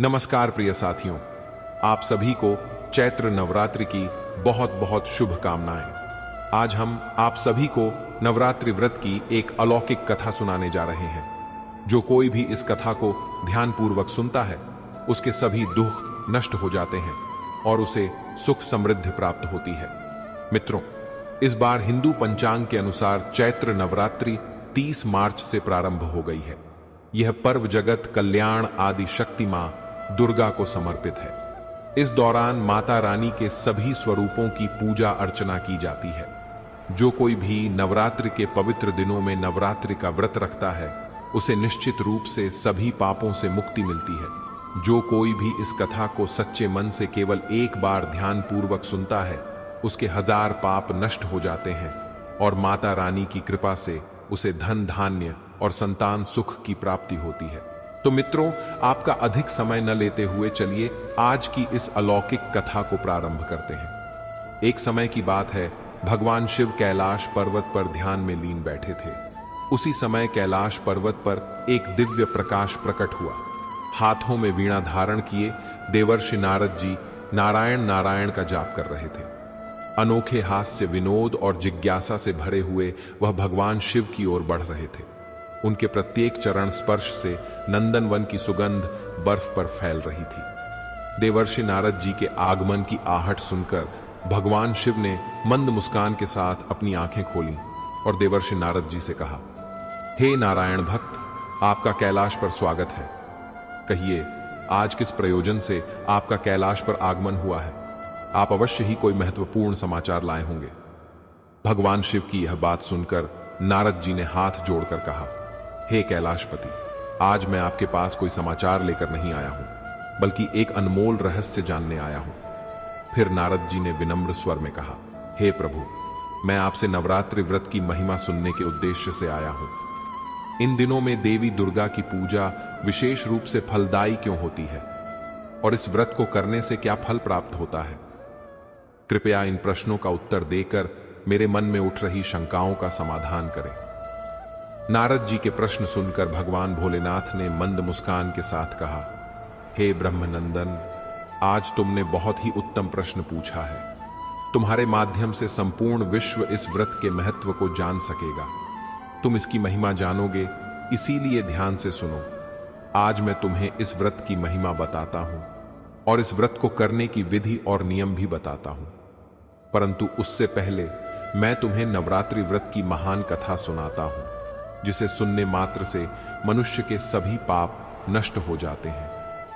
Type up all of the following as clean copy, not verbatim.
नमस्कार प्रिय साथियों, आप सभी को चैत्र नवरात्रि की बहुत बहुत शुभकामनाएं। आज हम आप सभी को नवरात्रि व्रत की एक अलौकिक कथा सुनाने जा रहे हैं। जो कोई भी इस कथा को ध्यानपूर्वक सुनता है, उसके सभी दुख नष्ट हो जाते हैं और उसे सुख समृद्धि प्राप्त होती है। मित्रों, इस बार हिंदू पंचांग के अनुसार चैत्र नवरात्रि 30 मार्च से प्रारंभ हो गई है। यह पर्व जगत कल्याण आदि शक्ति मां दुर्गा को समर्पित है। इस दौरान माता रानी के सभी स्वरूपों की पूजा अर्चना की जाती है। जो कोई भी नवरात्रि के पवित्र दिनों में नवरात्रि का व्रत रखता है, उसे निश्चित रूप से सभी पापों से मुक्ति मिलती है। जो कोई भी इस कथा को सच्चे मन से केवल एक बार ध्यान पूर्वक सुनता है, उसके 1000 पाप नष्ट हो जाते हैं और माता रानी की कृपा से उसे धन धान्य और संतान सुख की प्राप्ति होती है। तो मित्रों, आपका अधिक समय न लेते हुए चलिए आज की इस अलौकिक कथा को प्रारंभ करते हैं। एक समय की बात है, भगवान शिव कैलाश पर्वत पर ध्यान में लीन बैठे थे। उसी समय कैलाश पर्वत पर एक दिव्य प्रकाश प्रकट हुआ। हाथों में वीणा धारण किए देवर्षि नारद जी नारायण नारायण का जाप कर रहे थे। अनोखे हास्य, विनोद और जिज्ञासा से भरे हुए वह भगवान शिव की ओर बढ़ रहे थे। उनके प्रत्येक चरण स्पर्श से नंदनवन की सुगंध बर्फ पर फैल रही थी। देवर्षि नारद जी के आगमन की आहट सुनकर भगवान शिव ने मंद मुस्कान के साथ अपनी आंखें खोलीं और देवर्षि नारद जी से कहा, हे नारायण भक्त, आपका कैलाश पर स्वागत है। कहिए, आज किस प्रयोजन से आपका कैलाश पर आगमन हुआ है? आप अवश्य ही कोई महत्वपूर्ण समाचार लाए होंगे। भगवान शिव की यह बात सुनकर नारद जी ने हाथ जोड़कर कहा, हे कैलाशपति, आज मैं आपके पास कोई समाचार लेकर नहीं आया हूं, बल्कि एक अनमोल रहस्य जानने आया हूं। फिर नारद जी ने विनम्र स्वर में कहा, हे प्रभु, मैं आपसे नवरात्रि व्रत की महिमा सुनने के उद्देश्य से आया हूं। इन दिनों में देवी दुर्गा की पूजा विशेष रूप से फलदायी क्यों होती है और इस व्रत को करने से क्या फल प्राप्त होता है? कृपया इन प्रश्नों का उत्तर देकर मेरे मन में उठ रही शंकाओं का समाधान करें। नारद जी के प्रश्न सुनकर भगवान भोलेनाथ ने मंद मुस्कान के साथ कहा, हे ब्रह्मनंदन, आज तुमने बहुत ही उत्तम प्रश्न पूछा है। तुम्हारे माध्यम से संपूर्ण विश्व इस व्रत के महत्व को जान सकेगा। तुम इसकी महिमा जानोगे, इसीलिए ध्यान से सुनो। आज मैं तुम्हें इस व्रत की महिमा बताता हूं और इस व्रत को करने की विधि और नियम भी बताता हूं। परंतु उससे पहले मैं तुम्हें नवरात्रि व्रत की महान कथा सुनाता हूं, जिसे सुनने मात्र से मनुष्य के सभी पाप नष्ट हो जाते हैं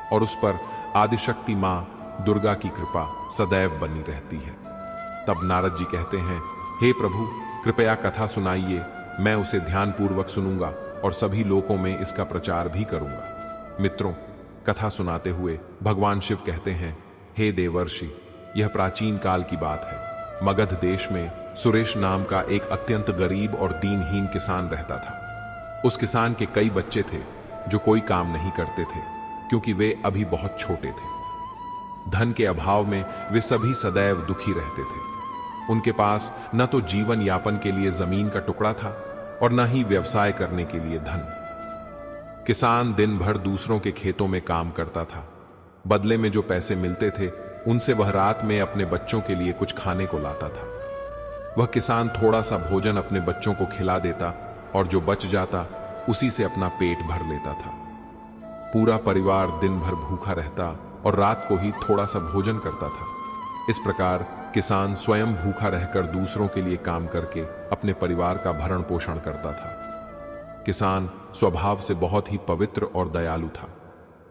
और उस पर आदिशक्ति मां दुर्गा की कृपा सदैव बनी रहती है। तब नारद जी कहते हैं, हे प्रभु, कृपया कथा सुनाइए। मैं उसे ध्यानपूर्वक सुनूंगा और सभी लोगों में इसका प्रचार भी करूंगा। मित्रों, कथा सुनाते हुए भगवान शिव कहते हैं, हे देवर्षि, यह प्राचीन काल की बात है। मगध देश में सुरेश नाम का एक अत्यंत गरीब और दीनहीन किसान रहता था। उस किसान के कई बच्चे थे जो कोई काम नहीं करते थे, क्योंकि वे अभी बहुत छोटे थे। धन के अभाव में वे सभी सदैव दुखी रहते थे। उनके पास न तो जीवन यापन के लिए जमीन का टुकड़ा था और न ही व्यवसाय करने के लिए धन। किसान दिन भर दूसरों के खेतों में काम करता था। बदले में जो पैसे मिलते थे, उनसे वह रात में अपने बच्चों के लिए कुछ खाने को लाता था। वह किसान थोड़ा सा भोजन अपने बच्चों को खिला देता और जो बच जाता उसी से अपना पेट भर लेता था। पूरा परिवार दिन भर भूखा रहता और रात को ही थोड़ा सा भोजन करता था। इस प्रकार किसान स्वयं भूखा रहकर दूसरों के लिए काम करके अपने परिवार का भरण पोषण करता था। किसान स्वभाव से बहुत ही पवित्र और दयालु था।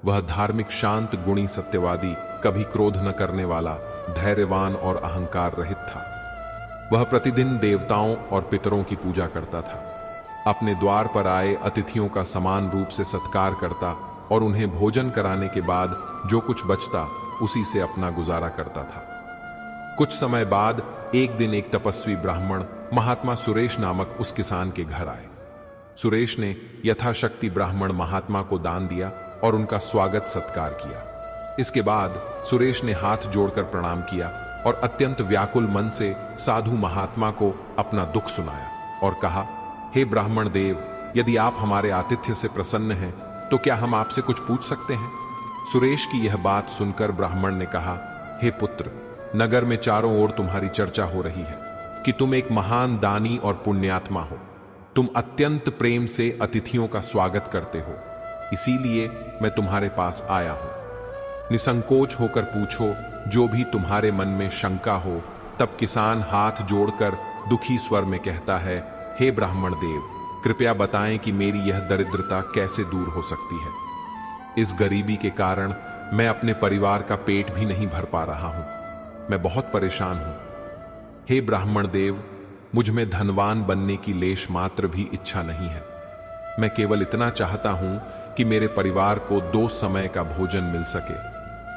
वह धार्मिक, शांत, गुणी, सत्यवादी, कभी क्रोध न करने वाला, धैर्यवान और अहंकार रहित था। वह प्रतिदिन देवताओं और पितरों की पूजा करता था। अपने द्वार पर आए अतिथियों का समान रूप से सत्कार करता और उन्हें भोजन कराने के बाद जो कुछ बचता उसी से अपना गुजारा करता था। कुछ समय बाद एक दिन एक तपस्वी ब्राह्मण महात्मा सुरेश नामक उस किसान के घर आए। सुरेश ने यथाशक्ति ब्राह्मण महात्मा को दान दिया और उनका स्वागत सत्कार किया। इसके बाद सुरेश ने हाथ जोड़कर प्रणाम किया और अत्यंत व्याकुल मन से साधु महात्मा को अपना दुख सुनाया और कहा, हे ब्राह्मण देव, यदि आप हमारे आतिथ्य से प्रसन्न हैं तो क्या हम आपसे कुछ पूछ सकते हैं? सुरेश की यह बात सुनकर ब्राह्मण ने कहा, हे पुत्र, नगर में चारों ओर तुम्हारी चर्चा हो रही है कि तुम एक महान दानी और पुण्यात्मा हो। तुम अत्यंत प्रेम से अतिथियों का स्वागत करते हो, इसीलिए मैं तुम्हारे पास आया हूं। निसंकोच होकर पूछो जो भी तुम्हारे मन में शंका हो। तब किसान हाथ जोड़कर दुखी स्वर में कहता है, हे ब्राह्मण देव, कृपया बताएं कि मेरी यह दरिद्रता कैसे दूर हो सकती है। इस गरीबी के कारण मैं अपने परिवार का पेट भी नहीं भर पा रहा हूं। मैं बहुत परेशान हूं। हे ब्राह्मण देव, मुझ में धनवान बनने की लेश मात्र भी इच्छा नहीं है। मैं केवल इतना चाहता हूं कि मेरे परिवार को 2 समय का भोजन मिल सके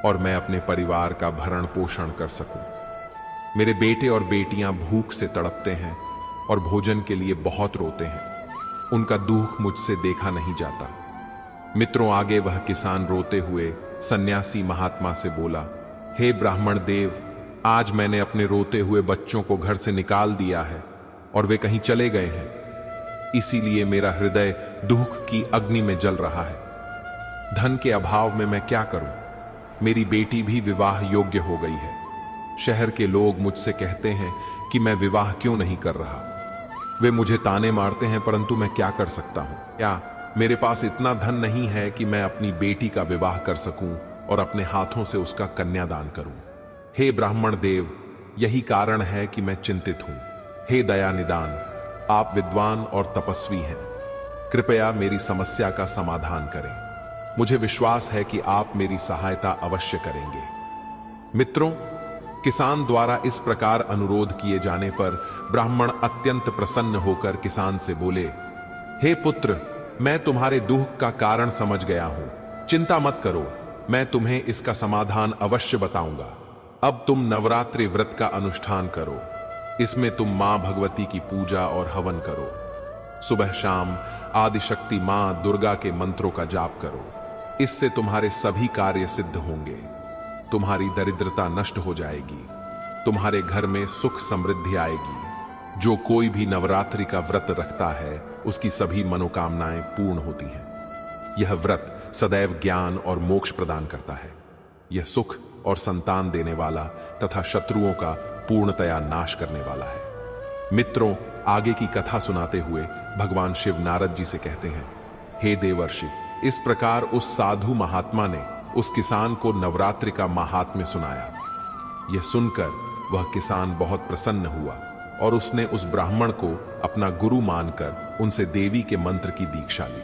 और मैं अपने परिवार का भरण पोषण कर सकूं। मेरे बेटे और बेटियां भूख से तड़पते हैं और भोजन के लिए बहुत रोते हैं। उनका दुख मुझसे देखा नहीं जाता। मित्रों, आगे वह किसान रोते हुए सन्यासी महात्मा से बोला, हे ब्राह्मण देव, आज मैंने अपने रोते हुए बच्चों को घर से निकाल दिया है और वे कहीं चले गए हैं। इसीलिए मेरा हृदय दुख की अग्नि में जल रहा है। धन के अभाव में मैं क्या करूं? मेरी बेटी भी विवाह योग्य हो गई है। शहर के लोग मुझसे कहते हैं कि मैं विवाह क्यों नहीं कर रहा। वे मुझे ताने मारते हैं, परंतु मैं क्या कर सकता हूं? क्या मेरे पास इतना धन नहीं है कि मैं अपनी बेटी का विवाह कर सकूं और अपने हाथों से उसका कन्यादान करूं? हे ब्राह्मण देव, यही कारण है कि मैं चिंतित हूं। हे दया निदान, आप विद्वान और तपस्वी हैं। कृपया मेरी समस्या का समाधान करें। मुझे विश्वास है कि आप मेरी सहायता अवश्य करेंगे। मित्रों, किसान द्वारा इस प्रकार अनुरोध किए जाने पर ब्राह्मण अत्यंत प्रसन्न होकर किसान से बोले, हे पुत्र, मैं तुम्हारे दुख का कारण समझ गया हूं। चिंता मत करो, मैं तुम्हें इसका समाधान अवश्य बताऊंगा। अब तुम नवरात्रि व्रत का अनुष्ठान करो। इसमें तुम मां भगवती की पूजा और हवन करो। सुबह शाम आदिशक्ति मां दुर्गा के मंत्रों का जाप करो। इससे तुम्हारे सभी कार्य सिद्ध होंगे। तुम्हारी दरिद्रता नष्ट हो जाएगी। तुम्हारे घर में सुख समृद्धि आएगी। जो कोई भी नवरात्रि का व्रत रखता है, उसकी सभी मनोकामनाएं पूर्ण होती हैं। यह व्रत सदैव ज्ञान और मोक्ष प्रदान करता है। यह सुख और संतान देने वाला तथा शत्रुओं का पूर्णतया नाश करने वाला है। मित्रों, आगे की कथा सुनाते हुए भगवान शिव नारद जी से कहते हैं, हे देवर्षि, इस प्रकार उस साधु महात्मा ने उस किसान को नवरात्रि का महात्म्य सुनाया। यह सुनकर वह किसान बहुत प्रसन्न हुआ और उसने उस ब्राह्मण को अपना गुरु मानकर उनसे देवी के मंत्र की दीक्षा ली।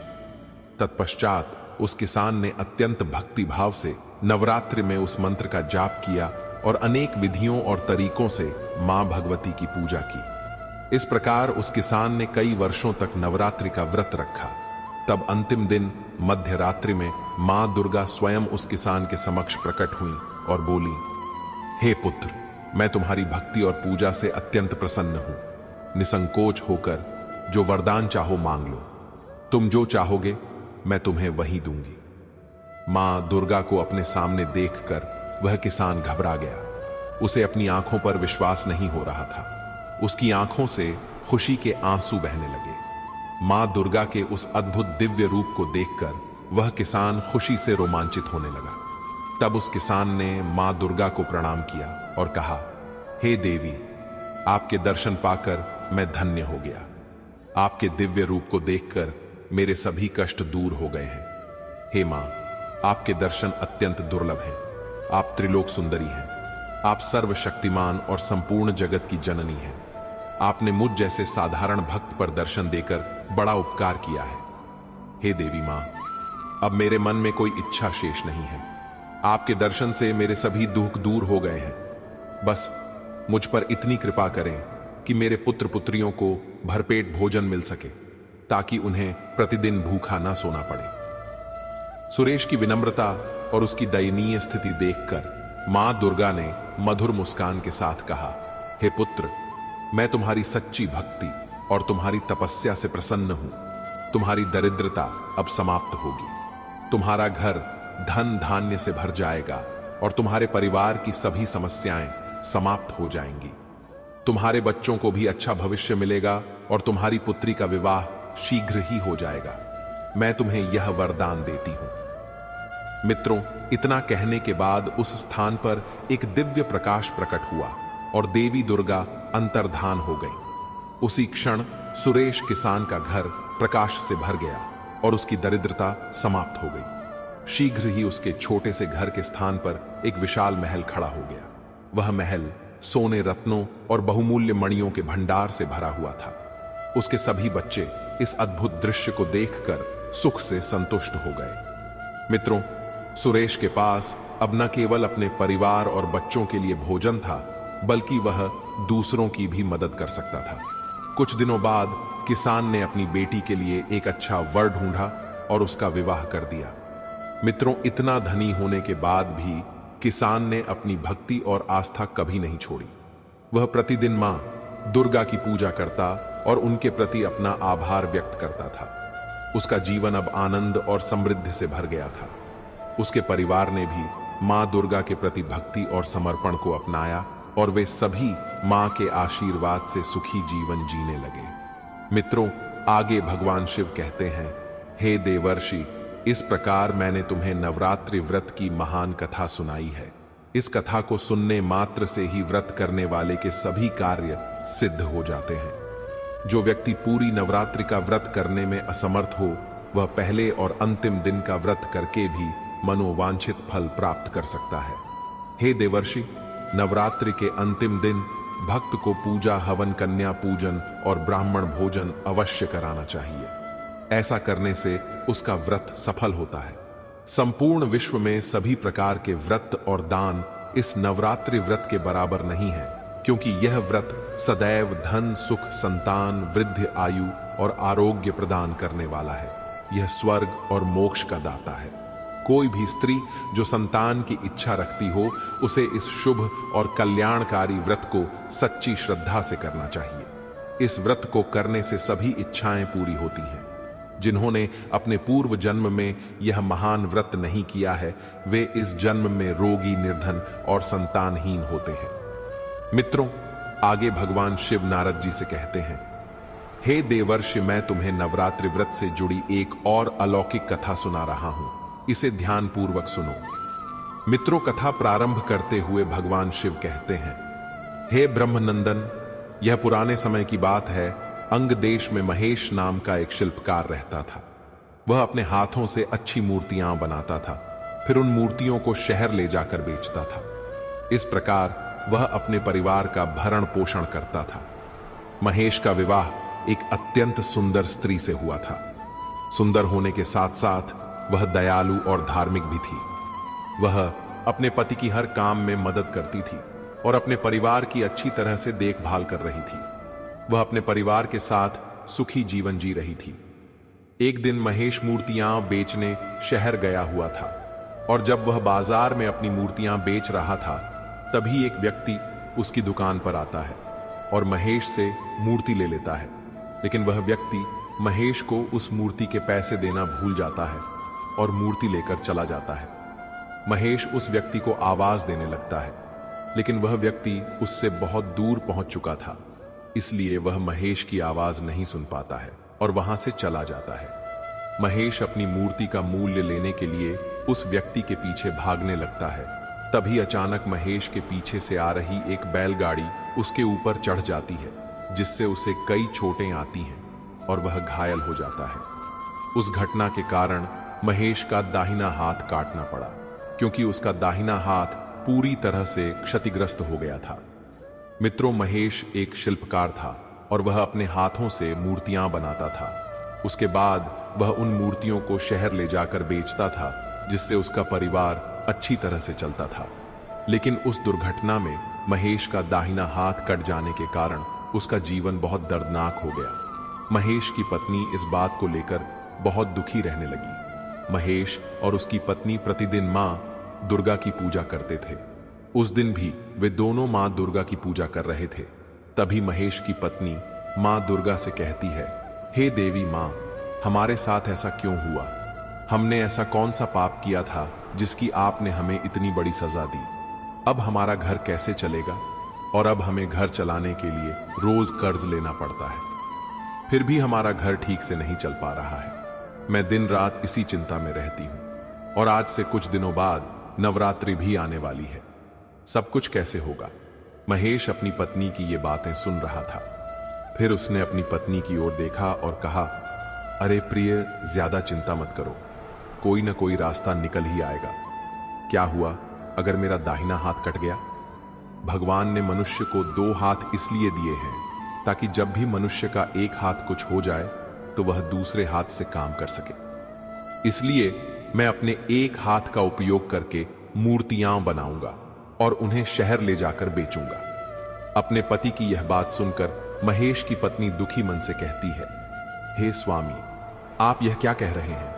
तत्पश्चात उस किसान ने अत्यंत भक्ति भाव से नवरात्रि में उस मंत्र का जाप किया और अनेक विधियों और तरीकों से मां भगवती की पूजा की। इस प्रकार उस किसान ने कई वर्षों तक नवरात्रि का व्रत रखा। तब अंतिम दिन मध्य रात्रि में मां दुर्गा स्वयं उस किसान के समक्ष प्रकट हुई और बोली, हे पुत्र, मैं तुम्हारी भक्ति और पूजा से अत्यंत प्रसन्न हूं। निसंकोच होकर जो वरदान चाहो मांग लो। तुम जो चाहोगे मैं तुम्हें वही दूंगी। मां दुर्गा को अपने सामने देखकर वह किसान घबरा गया। उसे अपनी आंखों पर विश्वास नहीं हो रहा था। उसकी आंखों से खुशी के आंसू बहने लगे। मां दुर्गा के उस अद्भुत दिव्य रूप को देखकर वह किसान खुशी से रोमांचित होने लगा। तब उस किसान ने मां दुर्गा को प्रणाम किया और कहा, हे देवी, आपके दर्शन पाकर मैं धन्य हो गया। आपके दिव्य रूप को देखकर मेरे सभी कष्ट दूर हो गए हैं। हे मां, आपके दर्शन अत्यंत दुर्लभ हैं। आप त्रिलोक सुंदरी हैं। आप सर्वशक्तिमान और संपूर्ण जगत की जननी हैं। आपने मुझ जैसे साधारण भक्त पर दर्शन देकर बड़ा उपकार किया है। हे देवी मां, अब मेरे मन में कोई इच्छा शेष नहीं है। आपके दर्शन से मेरे सभी दुख दूर हो गए हैं। बस मुझ पर इतनी कृपा करें कि मेरे पुत्र पुत्रियों को भरपेट भोजन मिल सके, ताकि उन्हें प्रतिदिन भूखा ना सोना पड़े। सुरेश की विनम्रता और उसकी दयनीय स्थिति देखकर मां दुर्गा ने मधुर मुस्कान के साथ कहा, हे पुत्र, मैं तुम्हारी सच्ची भक्ति और तुम्हारी तपस्या से प्रसन्न हूं। तुम्हारी दरिद्रता अब समाप्त होगी। तुम्हारा घर धन धान्य से भर जाएगा और तुम्हारे परिवार की सभी समस्याएं समाप्त हो जाएंगी। तुम्हारे बच्चों को भी अच्छा भविष्य मिलेगा और तुम्हारी पुत्री का विवाह शीघ्र ही हो जाएगा। मैं तुम्हें यह वरदान देती हूं। मित्रों, इतना कहने के बाद उस स्थान पर एक दिव्य प्रकाश प्रकट हुआ और देवी दुर्गा अंतर्धान हो गई। उसी क्षण सुरेश किसान का घर प्रकाश से भर गया और उसकी दरिद्रता समाप्त हो गई। शीघ्र ही उसके छोटे से घर के स्थान पर एक विशाल महल खड़ा हो गया। वह महल सोने, रत्नों और बहुमूल्य मणियों के भंडार से भरा हुआ था। उसके सभी बच्चे इस अद्भुत दृश्य को देखकर सुख से संतुष्ट हो गए। मित्रों, सुरेश के पास अब न केवल अपने परिवार और बच्चों के लिए भोजन था, बल्कि वह दूसरों की भी मदद कर सकता था। कुछ दिनों बाद किसान ने अपनी बेटी के लिए एक अच्छा वर ढूंढा और उसका विवाह कर दिया। मित्रों, इतना धनी होने के बाद भी किसान ने अपनी भक्ति और आस्था कभी नहीं छोड़ी। वह प्रतिदिन मां दुर्गा की पूजा करता और उनके प्रति अपना आभार व्यक्त करता था। उसका जीवन अब आनंद और समृद्धि से भर गया था। उसके परिवार ने भी मां दुर्गा के प्रति भक्ति और समर्पण को अपनाया और वे सभी मां के आशीर्वाद से सुखी जीवन जीने लगे। मित्रों, आगे भगवान शिव कहते हैं, हे देवर्षि, इस प्रकार मैंने तुम्हें नवरात्रि व्रत की महान कथा सुनाई है। इस कथा को सुनने मात्र से ही व्रत करने वाले के सभी कार्य सिद्ध हो जाते हैं। जो व्यक्ति पूरी नवरात्रि का व्रत करने में असमर्थ हो, वह पहले और अंतिम दिन का व्रत करके भी मनोवांछित फल प्राप्त कर सकता है। हे देवर्षि, नवरात्रि के अंतिम दिन भक्त को पूजा, हवन, कन्या पूजन और ब्राह्मण भोजन अवश्य कराना चाहिए। ऐसा करने से उसका व्रत सफल होता है। संपूर्ण विश्व में सभी प्रकार के व्रत और दान इस नवरात्रि व्रत के बराबर नहीं है, क्योंकि यह व्रत सदैव धन, सुख, संतान, वृद्धि, आयु और आरोग्य प्रदान करने वाला है। यह स्वर्ग और मोक्ष का दाता है। कोई भी स्त्री जो संतान की इच्छा रखती हो, उसे इस शुभ और कल्याणकारी व्रत को सच्ची श्रद्धा से करना चाहिए। इस व्रत को करने से सभी इच्छाएं पूरी होती हैं। जिन्होंने अपने पूर्व जन्म में यह महान व्रत नहीं किया है, वे इस जन्म में रोगी, निर्धन और संतानहीन होते हैं। मित्रों, आगे भगवान शिव नारद जी से कहते हैं, हे देवर्षि, मैं तुम्हें नवरात्रि व्रत से जुड़ी एक और अलौकिक कथा सुना रहा हूं। इसे ध्यान पूर्वक सुनो। मित्रों, कथा प्रारंभ करते हुए भगवान शिव कहते हैं, हे ब्रह्मनंदन, यह पुराने समय की बात है। अंग देश में महेश नाम का एक शिल्पकार रहता था। वह अपने हाथों से अच्छी मूर्तियां बनाता था, फिर उन मूर्तियों को शहर ले जाकर बेचता था। इस प्रकार वह अपने परिवार का भरण पोषण करता था। महेश का विवाह एक अत्यंत सुंदर स्त्री से हुआ था। सुंदर होने के साथ साथ वह दयालु और धार्मिक भी थी। वह अपने पति की हर काम में मदद करती थी और अपने परिवार की अच्छी तरह से देखभाल कर रही थी। वह अपने परिवार के साथ सुखी जीवन जी रही थी। एक दिन महेश मूर्तियां बेचने शहर गया हुआ था और जब वह बाजार में अपनी मूर्तियां बेच रहा था, तभी एक व्यक्ति उसकी दुकान पर आता है और महेश से मूर्ति ले लेता है। लेकिन वह व्यक्ति महेश को उस मूर्ति के पैसे देना भूल जाता है और मूर्ति लेकर चला जाता है। महेश उस व्यक्ति को आवाज देने लगता है, लेकिन वह व्यक्ति उससे बहुत दूर पहुंच चुका था, इसलिए वह महेश की आवाज नहीं सुन पाता है और वहां से चला जाता है। महेश अपनी मूर्ति का मूल्य लेने के लिए उस व्यक्ति के पीछे भागने लगता है। तभी अचानक महेश के पीछे से आ रही एक बैलगाड़ी उसके ऊपर चढ़ जाती है, जिससे उसे कई चोटें आती हैं और वह घायल हो जाता है। उस घटना के कारण महेश का दाहिना हाथ काटना पड़ा, क्योंकि उसका दाहिना हाथ पूरी तरह से क्षतिग्रस्त हो गया था। मित्रों, महेश एक शिल्पकार था और वह अपने हाथों से मूर्तियां बनाता था। उसके बाद वह उन मूर्तियों को शहर ले जाकर बेचता था, जिससे उसका परिवार अच्छी तरह से चलता था। लेकिन उस दुर्घटना में महेश का दाहिना हाथ कट जाने के कारण उसका जीवन बहुत दर्दनाक हो गया। महेश की पत्नी इस बात को लेकर बहुत दुखी रहने लगी। महेश और उसकी पत्नी प्रतिदिन मां दुर्गा की पूजा करते थे। उस दिन भी वे दोनों मां दुर्गा की पूजा कर रहे थे। तभी महेश की पत्नी मां दुर्गा से कहती है, हे देवी मां, हमारे साथ ऐसा क्यों हुआ? हमने ऐसा कौन सा पाप किया था जिसकी आपने हमें इतनी बड़ी सजा दी? अब हमारा घर कैसे चलेगा? और अब हमें घर चलाने के लिए रोज कर्ज लेना पड़ता है। फिर भी हमारा घर ठीक से नहीं चल पा रहा है। मैं दिन रात इसी चिंता में रहती हूँ और आज से कुछ दिनों बाद नवरात्रि भी आने वाली है। सब कुछ कैसे होगा? महेश अपनी पत्नी की ये बातें सुन रहा था। फिर उसने अपनी पत्नी की ओर देखा और कहा, अरे प्रिय, ज्यादा चिंता मत करो, कोई ना कोई रास्ता निकल ही आएगा। क्या हुआ अगर मेरा दाहिना हाथ कट गया? भगवान ने मनुष्य को 2 हाथ इसलिए दिए हैं ताकि जब भी मनुष्य का एक हाथ कुछ हो जाए तो वह दूसरे हाथ से काम कर सके। इसलिए मैं अपने एक हाथ का उपयोग करके मूर्तियां बनाऊंगा और उन्हें शहर ले जाकर बेचूंगा। अपने पति की यह बात सुनकर महेश की पत्नी दुखी मन से कहती है, हे स्वामी, आप यह क्या कह रहे हैं?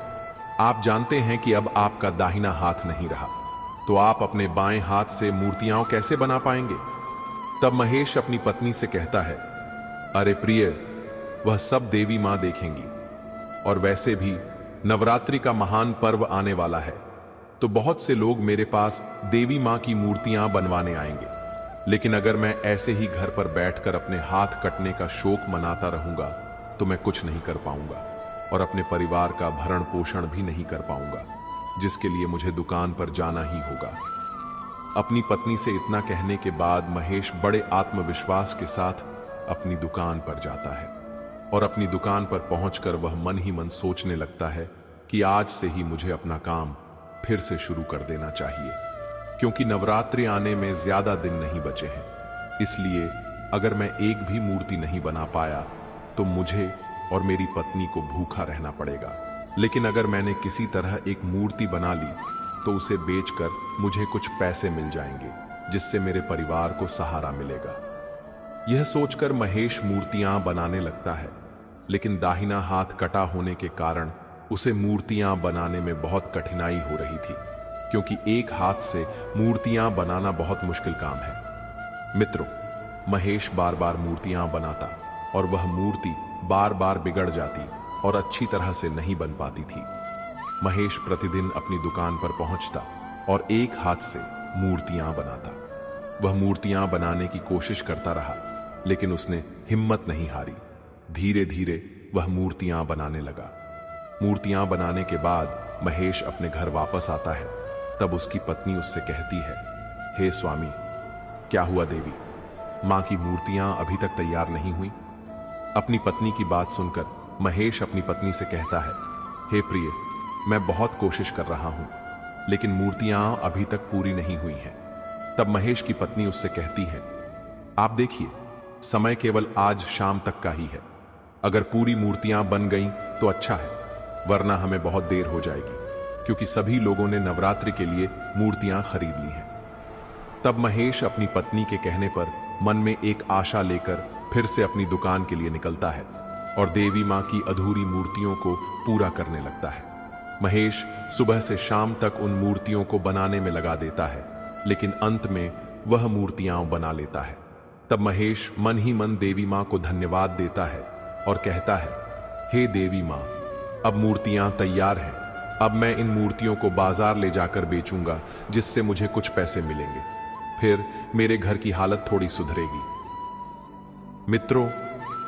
आप जानते हैं कि अब आपका दाहिना हाथ नहीं रहा, तो आप अपने बाएं हाथ से मूर्तियां कैसे बना पाएंगे? तब महेश अपनी पत्नी से कहता है, अरे प्रिय, वह सब देवी मां देखेंगी, और वैसे भी नवरात्रि का महान पर्व आने वाला है, तो बहुत से लोग मेरे पास देवी मां की मूर्तियां बनवाने आएंगे। लेकिन अगर मैं ऐसे ही घर पर बैठकर अपने हाथ कटने का शोक मनाता रहूंगा तो मैं कुछ नहीं कर पाऊंगा और अपने परिवार का भरण पोषण भी नहीं कर पाऊंगा, जिसके लिए मुझे दुकान पर जाना ही होगा। अपनी पत्नी से इतना कहने के बाद महेश बड़े आत्मविश्वास के साथ अपनी दुकान पर जाता है और अपनी दुकान पर पहुंचकर वह मन ही मन सोचने लगता है कि आज से ही मुझे अपना काम फिर से शुरू कर देना चाहिए, क्योंकि नवरात्रि आने में ज्यादा दिन नहीं बचे हैं। इसलिए अगर मैं एक भी मूर्ति नहीं बना पाया तो मुझे और मेरी पत्नी को भूखा रहना पड़ेगा। लेकिन अगर मैंने किसी तरह एक मूर्ति बना ली तो उसे बेचकर मुझे कुछ पैसे मिल जाएंगे, जिससे मेरे परिवार को सहारा मिलेगा। यह सोचकर महेश मूर्तियां बनाने लगता है, लेकिन दाहिना हाथ कटा होने के कारण उसे मूर्तियां बनाने में बहुत कठिनाई हो रही थी, क्योंकि एक हाथ से मूर्तियां बनाना बहुत मुश्किल काम है। मित्रों, महेश बार बार मूर्तियां बनाता और वह मूर्ति बार बार बिगड़ जाती और अच्छी तरह से नहीं बन पाती थी। महेश प्रतिदिन अपनी दुकान पर पहुंचता और एक हाथ से मूर्तियां बनाता। वह मूर्तियां बनाने की कोशिश करता रहा, लेकिन उसने हिम्मत नहीं हारी। धीरे धीरे वह मूर्तियां बनाने लगा। मूर्तियां बनाने के बाद महेश अपने घर वापस आता है। तब उसकी पत्नी उससे कहती है, हे स्वामी, क्या हुआ देवी? मां की मूर्तियां अभी तक तैयार नहीं हुई? अपनी पत्नी की बात सुनकर महेश अपनी पत्नी से कहता है, हे प्रिय, मैं बहुत कोशिश कर रहा हूं, लेकिन मूर्तियां अभी तक पूरी नहीं हुई हैं। तब महेश की पत्नी उससे कहती है, आप देखिए, समय केवल आज शाम तक का ही है। अगर पूरी मूर्तियां बन गईं तो अच्छा है, वरना हमें बहुत देर हो जाएगी, क्योंकि सभी लोगों ने नवरात्रि के लिए मूर्तियां खरीद ली हैं। तब महेश अपनी पत्नी के कहने पर मन में एक आशा लेकर फिर से अपनी दुकान के लिए निकलता है और देवी मां की अधूरी मूर्तियों को पूरा करने लगता है। महेश सुबह से शाम तक उन मूर्तियों को बनाने में लगा देता है, लेकिन अंत में वह मूर्तियां बना लेता है। तब महेश मन ही मन देवी मां को धन्यवाद देता है और कहता है, हे देवी मां, अब मूर्तियां तैयार हैं। अब मैं इन मूर्तियों को बाजार ले जाकर बेचूंगा, जिससे मुझे कुछ पैसे मिलेंगे। फिर मेरे घर की हालत थोड़ी सुधरेगी। मित्रों,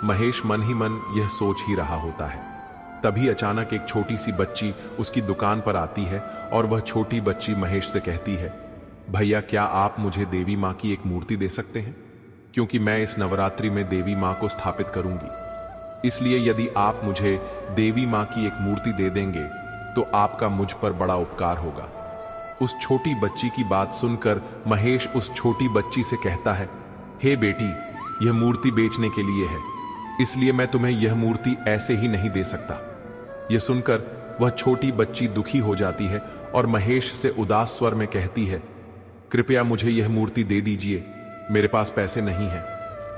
महेश मन ही मन यह सोच ही रहा होता है। तभी अचानक एक छोटी सी बच्ची उसकी दुकान पर आती है और वह छोटी बच्ची महेश से कहती है, भैया, क्या आप मुझे देवी मां की एक मूर्ति दे सकते हैं? क्योंकि मैं इस नवरात्रि में देवी मां को स्थापित करूंगी। इसलिए यदि आप मुझे देवी मां की एक मूर्ति दे देंगे तो आपका मुझ पर बड़ा उपकार होगा। उस छोटी बच्ची की बात सुनकर महेश उस छोटी बच्ची से कहता है, हे बेटी, यह मूर्ति बेचने के लिए है, इसलिए मैं तुम्हें यह मूर्ति ऐसे ही नहीं दे सकता। यह सुनकर वह छोटी बच्ची दुखी हो जाती है और महेश से उदास स्वर में कहती है, कृपया मुझे यह मूर्ति दे दीजिए, मेरे पास पैसे नहीं हैं,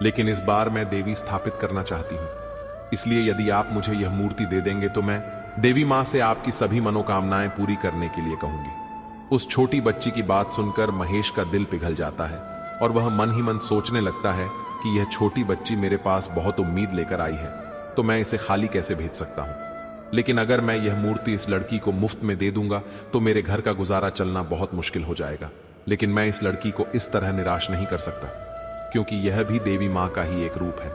लेकिन इस बार मैं देवी स्थापित करना चाहती हूं। इसलिए यदि आप मुझे यह मूर्ति दे देंगे तो मैं देवी मां से आपकी सभी मनोकामनाएं पूरी करने के लिए कहूंगी। उस छोटी बच्ची की बात सुनकर महेश का दिल पिघल जाता है और वह मन ही मन सोचने लगता है कि यह छोटी बच्ची मेरे पास बहुत उम्मीद लेकर आई है, तो मैं इसे खाली कैसे भेज सकता हूं। लेकिन अगर मैं यह मूर्ति इस लड़की को मुफ्त में दे दूंगा तो मेरे घर का गुजारा चलना बहुत मुश्किल हो जाएगा। लेकिन मैं इस लड़की को इस तरह निराश नहीं कर सकता, क्योंकि यह भी देवी मां का ही एक रूप है।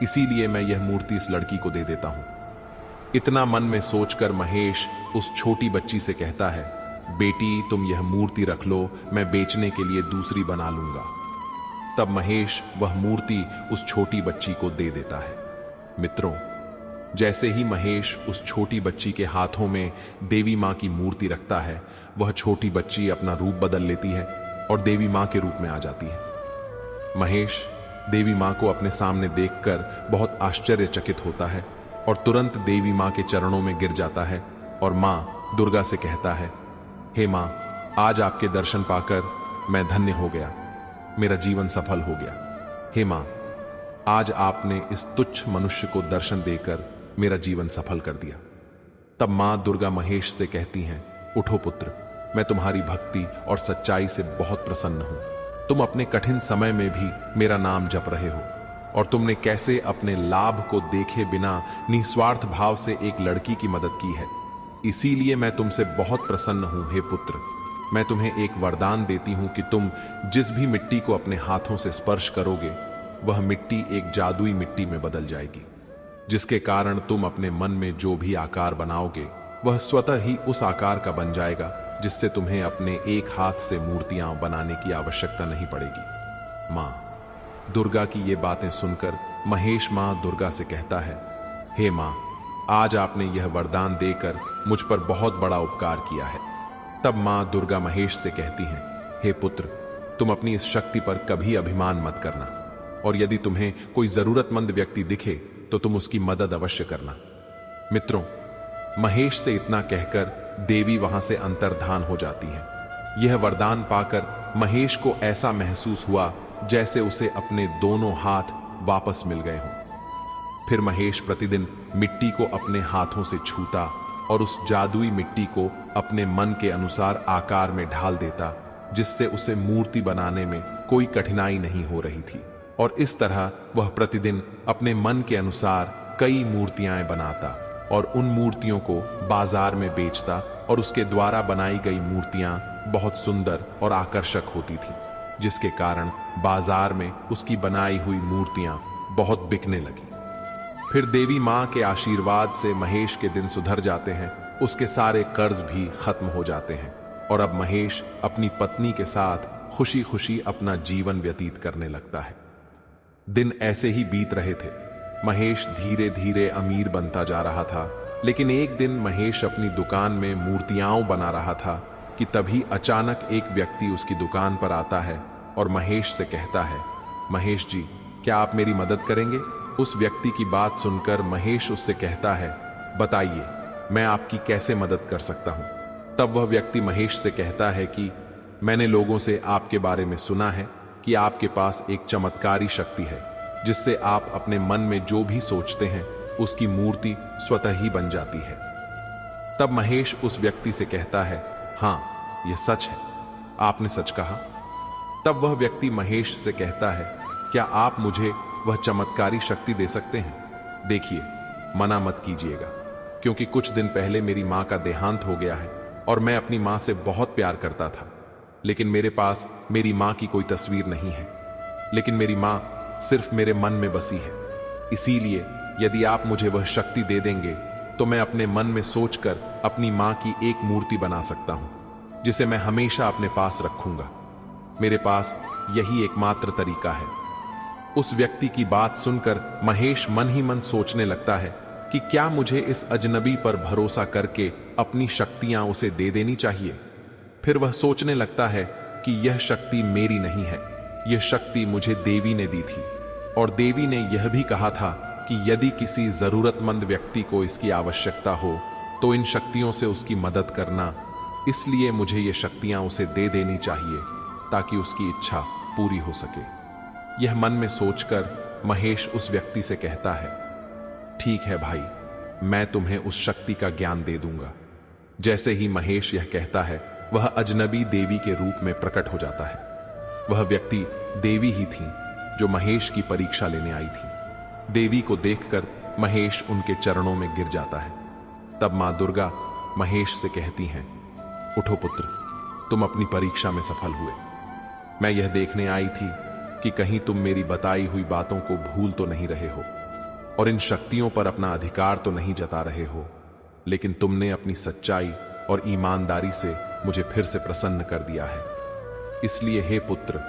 इसीलिए मैं यह मूर्ति इस लड़की को दे देता हूं। इतना मन में सोचकर महेश उस छोटी बच्ची से कहता है, बेटी तुम यह मूर्ति रख लो, मैं बेचने के लिए दूसरी बना लूंगा। तब महेश वह मूर्ति उस छोटी बच्ची को दे देता है। मित्रों, जैसे ही महेश उस छोटी बच्ची के हाथों में देवी मां की मूर्ति रखता है, वह छोटी बच्ची अपना रूप बदल लेती है और देवी मां के रूप में आ जाती है। महेश देवी मां को अपने सामने देखकर बहुत आश्चर्यचकित होता है और तुरंत देवी मां के चरणों में गिर जाता है और मां दुर्गा से कहता है, हे मां, आज आपके दर्शन पाकर मैं धन्य हो गया, मेरा जीवन सफल हो गया। हे मां, आज आपने इस तुच्छ मनुष्य को दर्शन देकर मेरा जीवन सफल कर दिया। तब मां दुर्गा महेश से कहती हैं, उठो पुत्र, मैं तुम्हारी भक्ति और सच्चाई से बहुत प्रसन्न हूं। तुम अपने कठिन समय में भी मेरा नाम जप रहे हो और तुमने कैसे अपने लाभ को देखे बिना निस्वार्थ भाव से एक लड़की की मदद की है। इसीलिए मैं तुमसे बहुत प्रसन्न हूं। हे पुत्र, मैं तुम्हें एक वरदान देती हूं कि तुम जिस भी मिट्टी को अपने हाथों से स्पर्श करोगे, वह मिट्टी एक जादुई मिट्टी में बदल जाएगी, जिसके कारण तुम अपने मन में जो भी आकार बनाओगे वह स्वतः ही उस आकार का बन जाएगा, जिससे तुम्हें अपने एक हाथ से मूर्तियां बनाने की आवश्यकता नहीं पड़ेगी। मां दुर्गा की ये बातें सुनकर महेश मां दुर्गा से कहता है, हे मां, आज आपने यह वरदान देकर मुझ पर बहुत बड़ा उपकार किया है। तब मां दुर्गा महेश से कहती हैं, हे पुत्र, तुम अपनी इस शक्ति पर कभी अभिमान मत करना और यदि तुम्हें कोई जरूरतमंद व्यक्ति दिखे तो तुम उसकी मदद अवश्य करना। मित्रों, महेश से इतना कहकर देवी वहां से अंतर्धान हो जाती हैं। यह वरदान पाकर महेश को ऐसा महसूस हुआ जैसे उसे अपने दोनों हाथ वापस मिल गए हों। फिर महेश प्रतिदिन मिट्टी को अपने हाथों से छूता और उस जादुई मिट्टी को अपने मन के अनुसार आकार में ढाल देता, जिससे उसे मूर्ति बनाने में कोई कठिनाई नहीं हो रही थी। और इस तरह वह प्रतिदिन अपने मन के अनुसार कई मूर्तियां बनाता और उन मूर्तियों को बाजार में बेचता और उसके द्वारा बनाई गई मूर्तियां बहुत सुंदर और आकर्षक होती थी, जिसके कारण बाजार में उसकी बनाई हुई मूर्तियां बहुत बिकने लगी। फिर देवी मां के आशीर्वाद से महेश के दिन सुधर जाते हैं, उसके सारे कर्ज भी खत्म हो जाते हैं और अब महेश अपनी पत्नी के साथ खुशी खुशी अपना जीवन व्यतीत करने लगता है। दिन ऐसे ही बीत रहे थे। महेश धीरे धीरे अमीर बनता जा रहा था, लेकिन एक दिन महेश अपनी दुकान में मूर्तियां बना रहा था कि तभी अचानक एक व्यक्ति उसकी दुकान पर आता है और महेश से कहता है, महेश जी, क्या आप मेरी मदद करेंगे? उस व्यक्ति की बात सुनकर महेश उससे कहता है, बताइए, मैं आपकी कैसे मदद कर सकता हूं? तब वह व्यक्ति महेश से कहता है कि मैंने लोगों से आपके बारे में सुना है कि आपके पास एक चमत्कारी शक्ति है, जिससे आप अपने मन में जो भी सोचते हैं उसकी मूर्ति स्वतः ही बन जाती है। तब महेश उस व्यक्ति से कहता है, हां, यह सच है, आपने सच कहा। तब वह व्यक्ति महेश से कहता है, क्या आप मुझे वह चमत्कारी शक्ति दे सकते हैं? देखिए, मना मत कीजिएगा, क्योंकि कुछ दिन पहले मेरी मां का देहांत हो गया है और मैं अपनी मां से बहुत प्यार करता था, लेकिन मेरे पास मेरी मां की कोई तस्वीर नहीं है, लेकिन मेरी मां सिर्फ मेरे मन में बसी है। इसीलिए यदि आप मुझे वह शक्ति दे देंगे तो मैं अपने मन में सोचकर अपनी मां की एक मूर्ति बना सकता हूं, जिसे मैं हमेशा अपने पास रखूंगा। मेरे पास यही एकमात्र तरीका है। उस व्यक्ति की बात सुनकर महेश मन ही मन सोचने लगता है कि क्या मुझे इस अजनबी पर भरोसा करके अपनी शक्तियां उसे दे देनी चाहिए। फिर वह सोचने लगता है कि यह शक्ति मेरी नहीं है, यह शक्ति मुझे देवी ने दी थी और देवी ने यह भी कहा था कि यदि किसी जरूरतमंद व्यक्ति को इसकी आवश्यकता हो तो इन शक्तियों से उसकी मदद करना, इसलिए मुझे ये शक्तियां उसे दे देनी चाहिए ताकि उसकी इच्छा पूरी हो सके। यह मन में सोचकर महेश उस व्यक्ति से कहता है, ठीक है भाई, मैं तुम्हें उस शक्ति का ज्ञान दे दूंगा। जैसे ही महेश यह कहता है, वह अजनबी देवी के रूप में प्रकट हो जाता है। वह व्यक्ति देवी ही थी जो महेश की परीक्षा लेने आई थी। देवी को देखकर महेश उनके चरणों में गिर जाता है। तब मां दुर्गा महेश से कहती हैं, उठो पुत्र, तुम अपनी परीक्षा में सफल हुए। मैं यह देखने आई थी कि कहीं तुम मेरी बताई हुई बातों को भूल तो नहीं रहे हो और इन शक्तियों पर अपना अधिकार तो नहीं जता रहे हो, लेकिन तुमने अपनी सच्चाई और ईमानदारी से मुझे फिर से प्रसन्न कर दिया है। इसलिए हे पुत्र,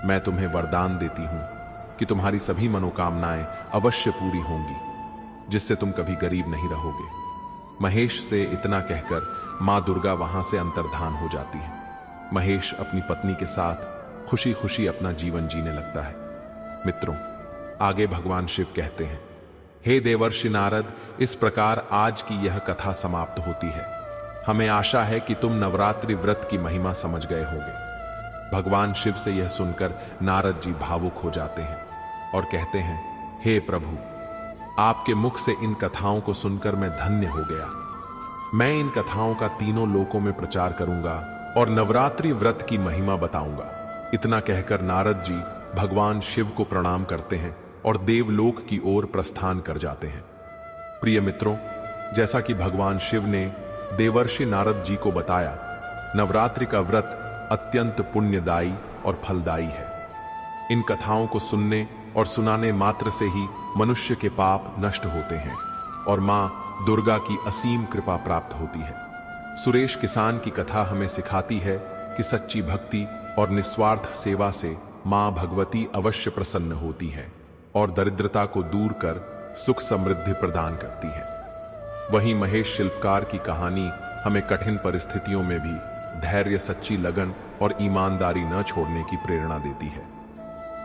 मैं तुम्हें वरदान देती हूं कि तुम्हारी सभी मनोकामनाएं अवश्य पूरी होंगी, जिससे तुम कभी गरीब नहीं रहोगे। महेश से इतना कहकर मां दुर्गा वहां से अंतर्धान हो जाती है। महेश अपनी पत्नी के साथ खुशी खुशी अपना जीवन जीने लगता है। मित्रों, आगे भगवान शिव कहते हैं, हे देवर्षि नारद, इस प्रकार आज की यह कथा समाप्त होती है। हमें आशा है कि तुम नवरात्रि व्रत की महिमा समझ गए होंगे। भगवान शिव से यह सुनकर नारद जी भावुक हो जाते हैं और कहते हैं, हे प्रभु, आपके मुख से इन कथाओं को सुनकर मैं धन्य हो गया। मैं इन कथाओं का तीनों लोकों में प्रचार करूंगा और नवरात्रि व्रत की महिमा बताऊंगा। इतना कहकर नारद जी भगवान शिव को प्रणाम करते हैं और देवलोक की ओर प्रस्थान कर जाते हैं। प्रिय मित्रों, जैसा कि भगवान शिव ने देवर्षि नारद जी को बताया, नवरात्रि का व्रत अत्यंत पुण्यदायी और फलदायी है। इन कथाओं को सुनने और सुनाने मात्र से ही मनुष्य के पाप नष्ट होते हैं और मां दुर्गा की असीम कृपा प्राप्त होती है। सुरेश किसान की कथा हमें सिखाती है कि सच्ची भक्ति और निस्वार्थ सेवा से मां भगवती अवश्य प्रसन्न होती हैं और दरिद्रता को दूर कर सुख समृद्धि प्रदान करती है। वहीं महेश शिल्पकार की कहानी हमें कठिन परिस्थितियों में भी धैर्य, सच्ची लगन और ईमानदारी न छोड़ने की प्रेरणा देती है।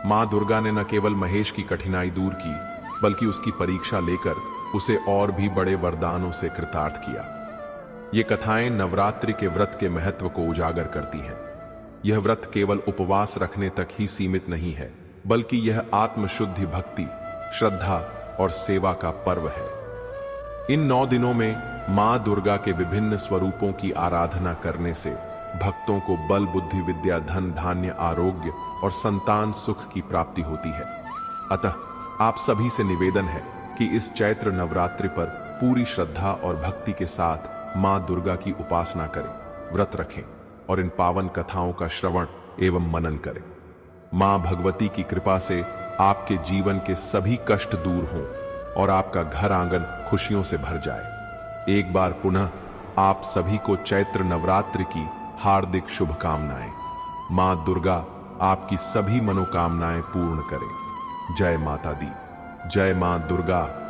मां दुर्गा ने न केवल महेश की कठिनाई दूर की, बल्कि उसकी परीक्षा लेकर उसे और भी बड़े वरदानों से कृतार्थ किया। ये कथाएं नवरात्रि के व्रत के महत्व को उजागर करती हैं। यह व्रत केवल उपवास रखने तक ही सीमित नहीं है, बल्कि यह आत्मशुद्धि, भक्ति, श्रद्धा और सेवा का पर्व है। इन 9 दिनों में मां दुर्गा के विभिन्न स्वरूपों की आराधना करने से भक्तों को बल, बुद्धि, विद्या, धन, धान्य, आरोग्य और संतान सुख की प्राप्ति होती है। अतः आप सभी से निवेदन है कि इस चैत्र नवरात्रि पर पूरी श्रद्धा और भक्ति के साथ मां दुर्गा की उपासना करें, व्रत रखें और इन पावन कथाओं का श्रवण एवं मनन करें। मां भगवती की कृपा से आपके जीवन के सभी कष्ट दूर हों और आपका घर आंगन खुशियों से भर जाए। एक बार पुनः आप सभी को चैत्र नवरात्रि की हार्दिक शुभकामनाएं। मां दुर्गा आपकी सभी मनोकामनाएं पूर्ण करे। जय माता दी। जय मां दुर्गा।